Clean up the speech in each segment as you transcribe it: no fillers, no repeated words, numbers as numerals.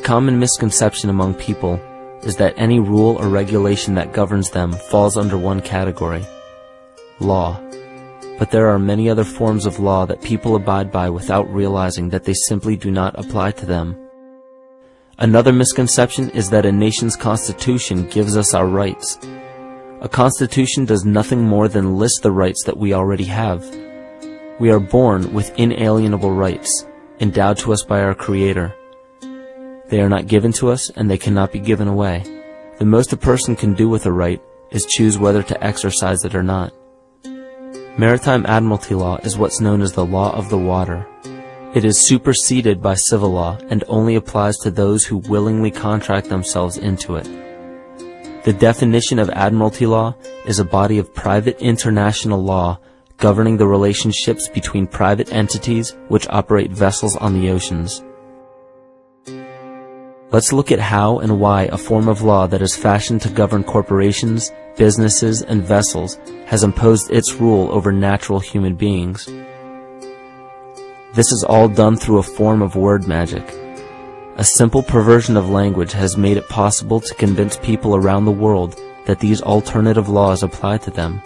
common misconception among people is that any rule or regulation that governs them falls under one category: law. But there are many other forms of law that people abide by without realizing that they simply do not apply to them. Another misconception is that a nation's constitution gives us our rights. A constitution does nothing more than list the rights that we already have. We are born with inalienable rights, endowed to us by our Creator. They are not given to us, and they cannot be given away. The most a person can do with a right is choose whether to exercise it or not. Maritime admiralty law is what's known as the law of the water. It is superseded by civil law and only applies to those who willingly contract themselves into it. The definition of admiralty law is a body of private international law governing the relationships between private entities which operate vessels on the oceans. Let's look at how and why a form of law that is fashioned to govern corporations, businesses, and vessels has imposed its rule over natural human beings. This is all done through a form of word magic. A simple perversion of language has made it possible to convince people around the world that these alternative laws apply to them.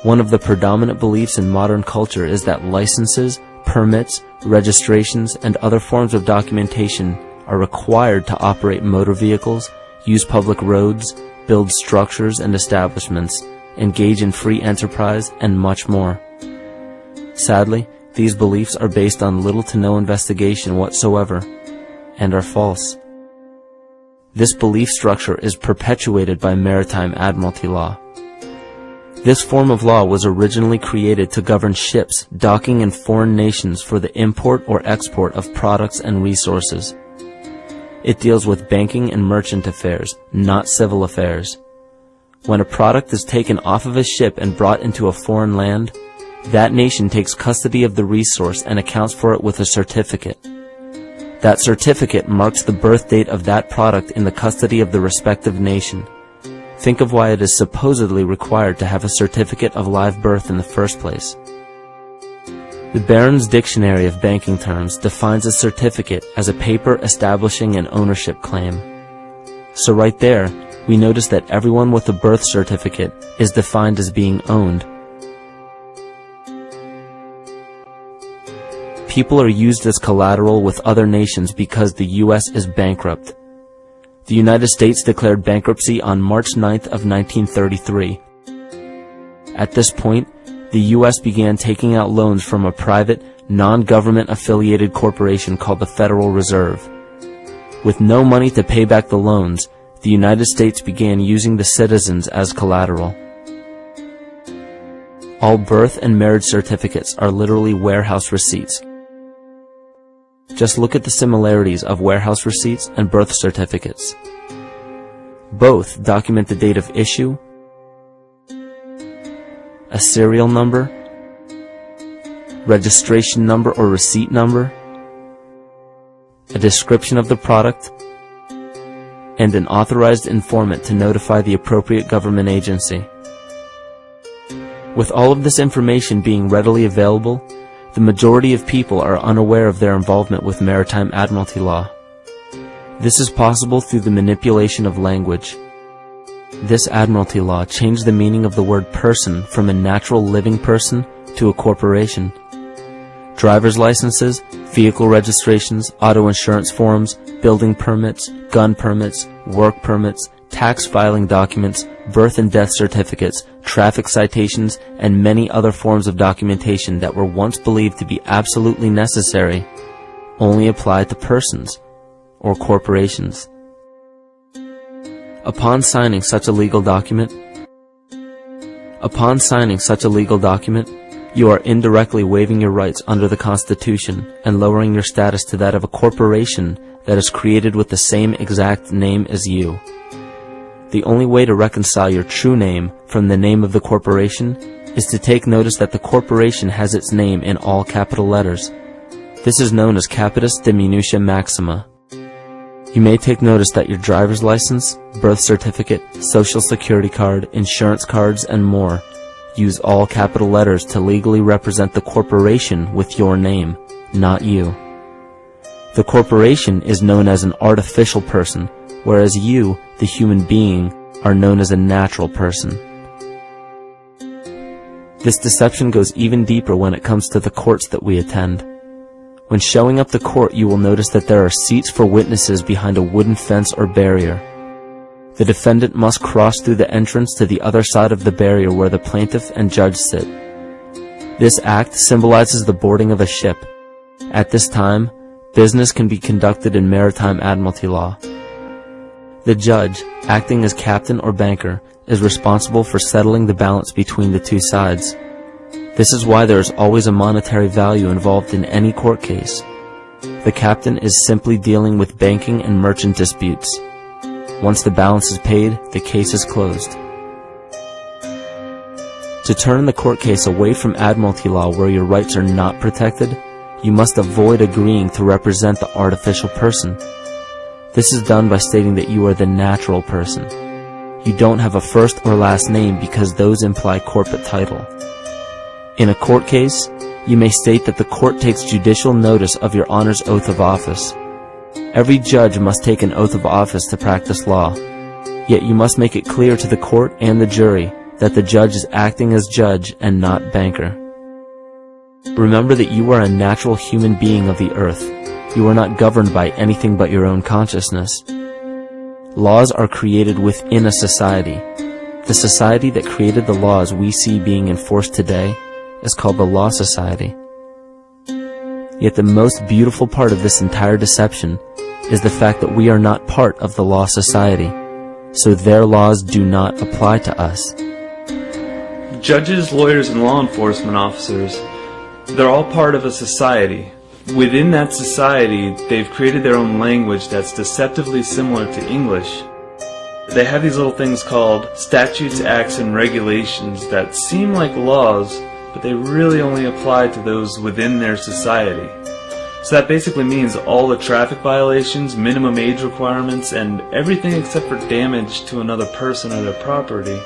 One of the predominant beliefs in modern culture is that licenses, permits, registrations, and other forms of documentation are required to operate motor vehicles, use public roads, build structures and establishments, engage in free enterprise, and much more. Sadly, these beliefs are based on little to no investigation whatsoever, and are false. This belief structure is perpetuated by maritime admiralty law. This form of law was originally created to govern ships docking in foreign nations for the import or export of products and resources. It deals with banking and merchant affairs, not civil affairs. When a product is taken off of a ship and brought into a foreign land, that nation takes custody of the resource and accounts for it with a certificate. That certificate marks the birth date of that product in the custody of the respective nation. Think of why it is supposedly required to have a certificate of live birth in the first place. The Barron's Dictionary of Banking Terms defines a certificate as a paper establishing an ownership claim. So right there, we notice that everyone with a birth certificate is defined as being owned. People are used as collateral with other nations because the U.S. is bankrupt. The United States declared bankruptcy on March 9th of 1933. At this point, the U.S. began taking out loans from a private, non-government affiliated corporation called the Federal Reserve. With no money to pay back the loans, the United States began using the citizens as collateral. All birth and marriage certificates are literally warehouse receipts. Just look at the similarities of warehouse receipts and birth certificates. Both document the date of issue, a serial number, registration number or receipt number, a description of the product, and an authorized informant to notify the appropriate government agency. With all of this information being readily available, the majority of people are unaware of their involvement with maritime admiralty law. This is possible through the manipulation of language. This admiralty law changed the meaning of the word person from a natural living person to a corporation. Driver's licenses, vehicle registrations, auto insurance forms, building permits, gun permits, work permits, tax filing documents, birth and death certificates, traffic citations, and many other forms of documentation that were once believed to be absolutely necessary only apply to persons or corporations. Upon signing such a legal document, you are indirectly waiving your rights under the Constitution and lowering your status to that of a corporation that is created with the same exact name as you. The only way to reconcile your true name from the name of the corporation is to take notice that the corporation has its name in all capital letters. This is known as capitis diminutia maxima. You may take notice that your driver's license, birth certificate, social security card, insurance cards, and more use all capital letters to legally represent the corporation with your name, not you. The corporation is known as an artificial person, whereas you, the human being, are known as a natural person. This deception goes even deeper when it comes to the courts that we attend. When showing up to court, you will notice that there are seats for witnesses behind a wooden fence or barrier. The defendant must cross through the entrance to the other side of the barrier where the plaintiff and judge sit. This act symbolizes the boarding of a ship. At this time, business can be conducted in maritime admiralty law. The judge, acting as captain or banker, is responsible for settling the balance between the two sides. This is why there is always a monetary value involved in any court case. The captain is simply dealing with banking and merchant disputes. Once the balance is paid, the case is closed. To turn the court case away from admiralty law where your rights are not protected, you must avoid agreeing to represent the artificial person. This is done by stating that you are the natural person. You don't have a first or last name because those imply corporate title. In a court case, you may state that the court takes judicial notice of your honor's oath of office. Every judge must take an oath of office to practice law, yet you must make it clear to the court and the jury that the judge is acting as judge and not banker. Remember that you are a natural human being of the earth. You are not governed by anything but your own consciousness. Laws are created within a society. The society that created the laws we see being enforced today is called the Law Society. Yet the most beautiful part of this entire deception is the fact that we are not part of the Law Society, so their laws do not apply to us. Judges, lawyers, and law enforcement officers, they're all part of a society. Within that society, they've created their own language that's deceptively similar to English. They have these little things called statutes, acts, and regulations that seem like laws, but they really only apply to those within their society. So that basically means all the traffic violations, minimum age requirements, and everything except for damage to another person or their property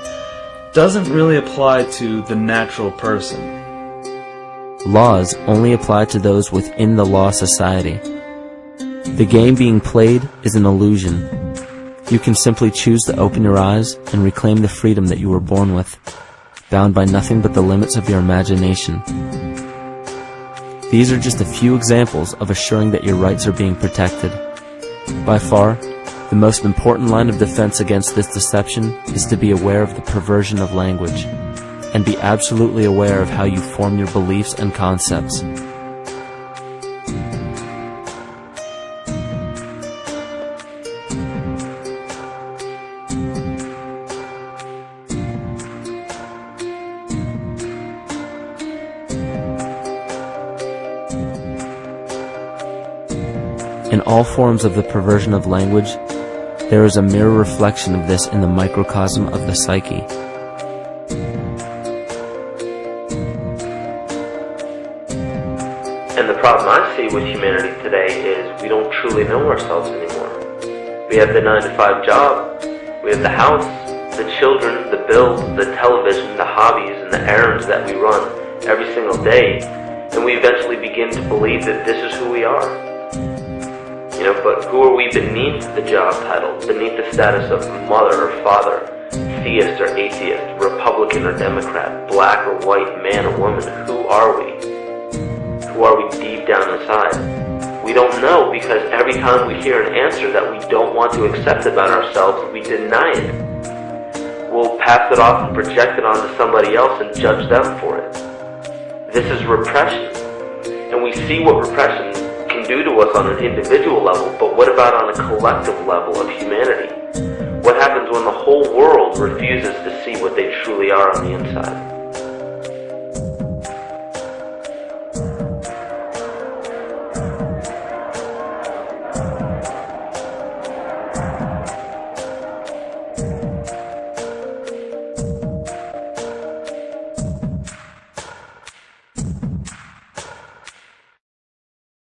doesn't really apply to the natural person. Laws only apply to those within the Law Society. The game being played is an illusion. You can simply choose to open your eyes and reclaim the freedom that you were born with, bound by nothing but the limits of your imagination. These are just a few examples of assuring that your rights are being protected. By far, the most important line of defense against this deception is to be aware of the perversion of language, and be absolutely aware of how you form your beliefs and concepts. In all forms of the perversion of language, there is a mirror reflection of this in the microcosm of the psyche. And the problem I see with humanity today is we don't truly know ourselves anymore. We have the 9-to-5 job, we have the house, the children, the bills, the television, the hobbies, and the errands that we run every single day, and we eventually begin to believe that this is who we are. But who are we beneath the job title, beneath the status of mother or father, theist or atheist, Republican or Democrat, black or white, man or woman? Who are we? Who are we deep down inside? We don't know, because every time we hear an answer that we don't want to accept about ourselves, we deny it. We'll pass it off and project it onto somebody else and judge them for it. This is repression. And we see what repression can do to us on an individual level, but what about on a collective level of humanity? What happens when the whole world refuses to see what they truly are on the inside?